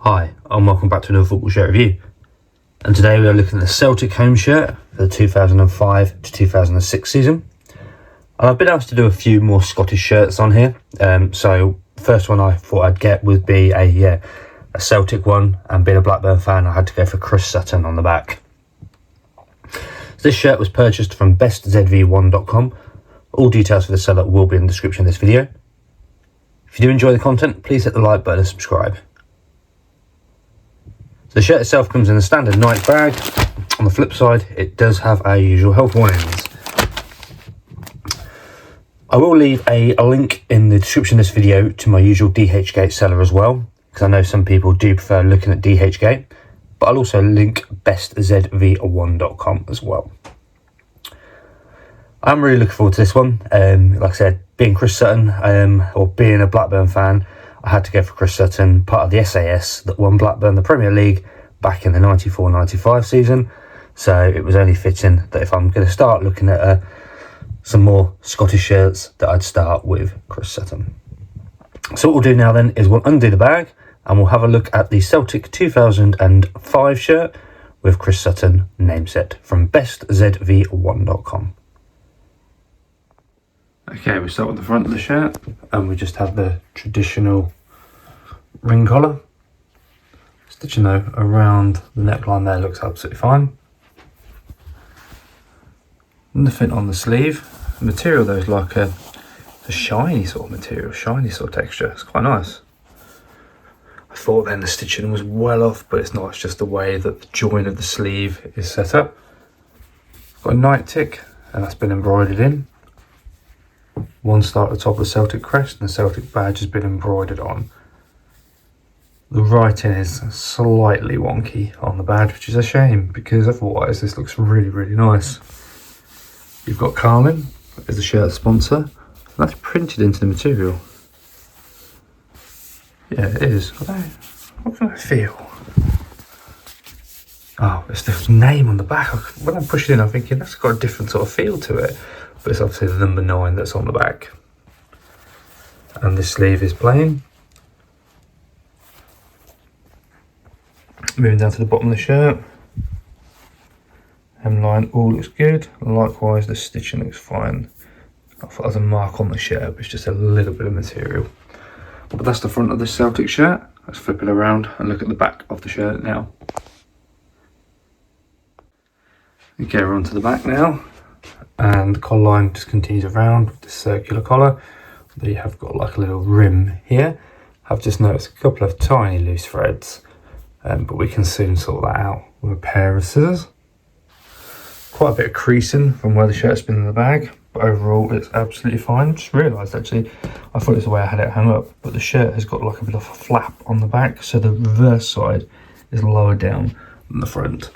Hi, and welcome back to another football shirt review. And today we are looking at the Celtic home shirt for the 2005 to 2006 season. And I've been asked to do a few more Scottish shirts on here. So first one I thought I'd get would be a Celtic one, and being a Blackburn fan, I had to go for Chris Sutton on the back. So this shirt was purchased from BestZV1.com. All details for the seller will be in the description of this video. If you do enjoy the content, please hit the like button and subscribe. The shirt itself comes in a standard Nike bag. On the flip side, it does have our usual health warnings. I will leave a link in the description of this video to my usual dhgate seller as well, because I know some people do prefer looking at dhgate, but I'll also link bestzv1.com as well. I'm really looking forward to this one. Like I said, being Chris Sutton, or being a Blackburn fan, I had to go for Chris Sutton, part of the SAS that won Blackburn the Premier League back in the 94-95 season. So it was only fitting that if I'm going to start looking at some more Scottish shirts, that I'd start with Chris Sutton. So what we'll do now then is we'll undo the bag and we'll have a look at the Celtic 2005 shirt with Chris Sutton nameset from bestzv1.com. Okay, we start with the front of the shirt, and we just have the traditional ring collar. Stitching though around the neckline there looks absolutely fine. Nothing on the sleeve. The material though is like a shiny sort of material, shiny sort of texture. It's quite nice. I thought then the stitching was well off, but it's not. It's just the way that the join of the sleeve is set up. Got a Nike tick, and that's been embroidered in. One star at the top of the Celtic crest, and the Celtic badge has been embroidered on. The writing is slightly wonky on the badge, which is a shame, because otherwise this looks really, really nice. You've got Carlin as the shirt sponsor, and that's printed into the material. Yeah, it is. What do I feel? Oh, it's the name on the back. When I push it in, I'm thinking that's got a different sort of feel to it. But it's obviously the number 9 that's on the back. And this sleeve is plain. Moving down to the bottom of the shirt. Hemline all looks good. Likewise, the stitching looks fine. I thought there's a mark on the shirt, but it's just a little bit of material. But that's the front of the Celtic shirt. Let's flip it around and look at the back of the shirt now. Okay, we're on to the back now. And the collar line just continues around with the circular collar. You have got like a little rim here. I've just noticed a couple of tiny loose threads, but we can soon sort that out with a pair of scissors. Quite a bit of creasing from where the shirt's been in the bag, but overall it's absolutely fine. Just realised actually, I thought it was the way I had it hung up, but the shirt has got like a bit of a flap on the back, so the reverse side is lower down than the front.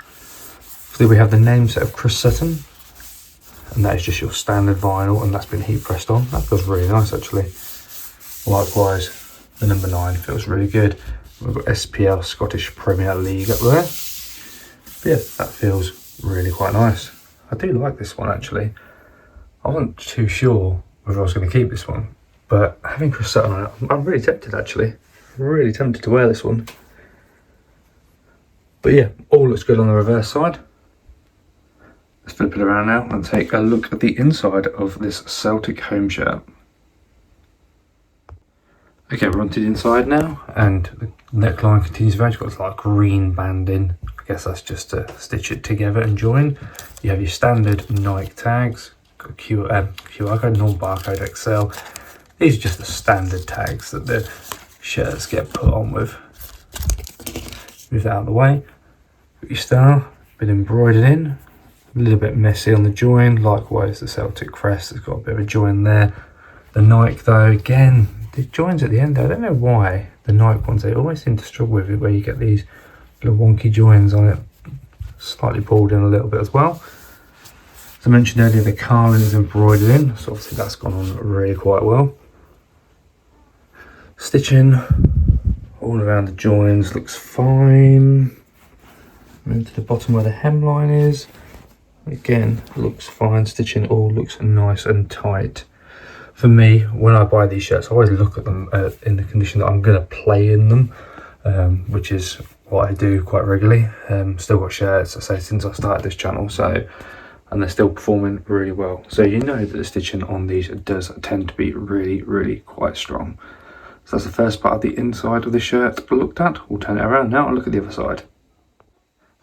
So we have the name set of Chris Sutton. And that is just your standard vinyl, and that's been heat pressed on. That feels really nice actually. Likewise, the number 9 feels really good. We've got SPL, Scottish Premier League up there. But yeah, that feels really quite nice. I do like this one actually. I wasn't too sure whether I was going to keep this one, but having Chris Sutton on it, I'm really tempted actually. I'm really tempted to wear this one. But yeah, all looks good on the reverse side. Let's flip it around now and take a look at the inside of this Celtic home shirt. Okay, we're on to the inside now, and the neckline continues around. You've got this like green banding. I guess that's just to stitch it together and join. You have your standard Nike tags, got QR code, non-barcode XL. These are just the standard tags that the shirts get put on with. Move that out of the way. Got your star, been embroidered in. A little bit messy on the join. Likewise, the Celtic crest has got a bit of a join there. The Nike though, again, the joins at the end, I don't know why the Nike ones, they always seem to struggle with it, where you get these little wonky joins on it. Slightly pulled in a little bit as well. As I mentioned earlier, the Carlin is embroidered in, so obviously that's gone on really quite well. Stitching all around the joins looks fine. Move to the bottom where the hemline is. Again, looks fine. Stitching all looks nice and tight. For me, when I buy these shirts, I always look at them in the condition that I'm going to play in them. which is what I do quite regularly. Still got shirts, I say, since I started this channel, so, and they're still performing really well. So you know that the stitching on these does tend to be really quite strong. So that's the first part of the inside of the shirt looked at. We'll turn it around now and look at the other side.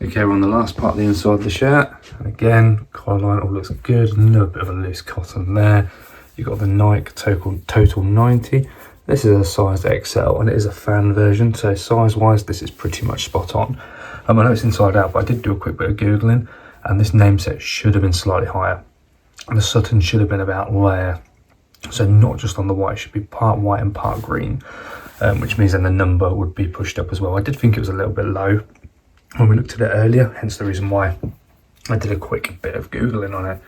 Okay, we're on the last part of the inside of the shirt. And again, collar line all looks good. A little bit of a loose cotton there. You've got the Nike Total 90. This is a size XL and it is a fan version. So size wise, this is pretty much spot on. I know it's inside out, but I did do a quick bit of Googling and this name set should have been slightly higher. And the Sutton should have been about layer. So not just on the white, it should be part white and part green, which means then the number would be pushed up as well. I did think it was a little bit low when we looked at it earlier, hence the reason why I did a quick bit of Googling on it.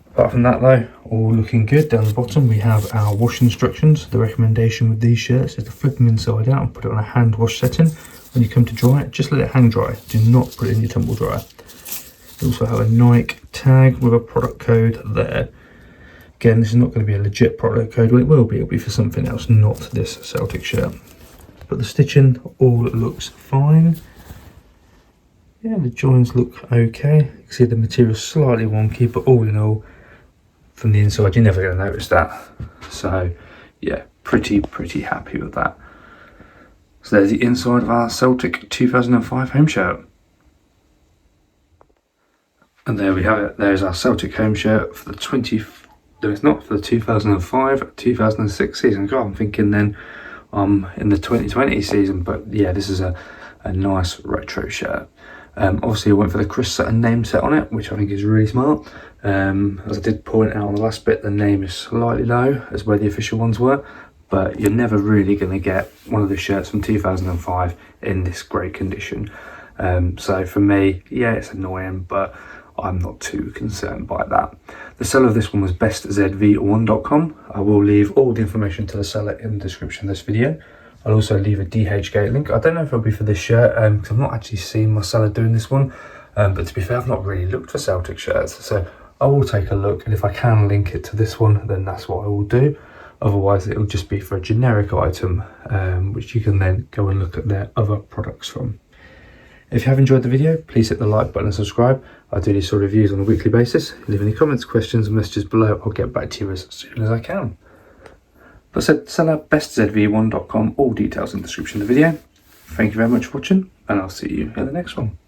Apart from that though, all looking good. Down the bottom we have our wash instructions. The recommendation with these shirts is to flip them inside out and put it on a hand wash setting. When you come to dry it, just let it hang dry. Do not put it in your tumble dryer. We also have a Nike tag with a product code there. Again, this is not going to be a legit product code. Well, it will be. It'll be for something else, not this Celtic shirt. But the stitching all looks fine. Yeah, the joins look okay. You can see the material's slightly wonky, but all in all, from the inside, you're never going to notice that. So, yeah, pretty happy with that. So there's the inside of our Celtic 2005 home shirt. And there we have it. There's our Celtic home shirt for the 2005-2006 season. God, I'm thinking then in the 2020 season, but yeah, this is a nice retro shirt. Obviously I went for the Chris Sutton name set on it, which I think is really smart. As I did point out on the last bit, the name is slightly low as where the official ones were, but you're never really going to get one of the shirts from 2005 in this great condition. So for me, yeah, it's annoying, but I'm not too concerned by that. The seller of this one was BestZV1.com. I will leave all the information to the seller in the description of this video. I'll also leave a dhgate link. I don't know if it'll be for this shirt, because I've not actually seen my seller doing this one. But to be fair, I've not really looked for Celtic shirts. So I will take a look, and if I can link it to this one, then that's what I will do. Otherwise, it'll just be for a generic item, which you can then go and look at their other products from. If you have enjoyed the video, please hit the like button and subscribe. I do these sort of reviews on a weekly basis. Leave any comments, questions, and messages below. I'll get back to you as soon as I can. But said, seller bestzv1.com, all details in the description of the video. Thank you very much for watching, and I'll see you in the next one.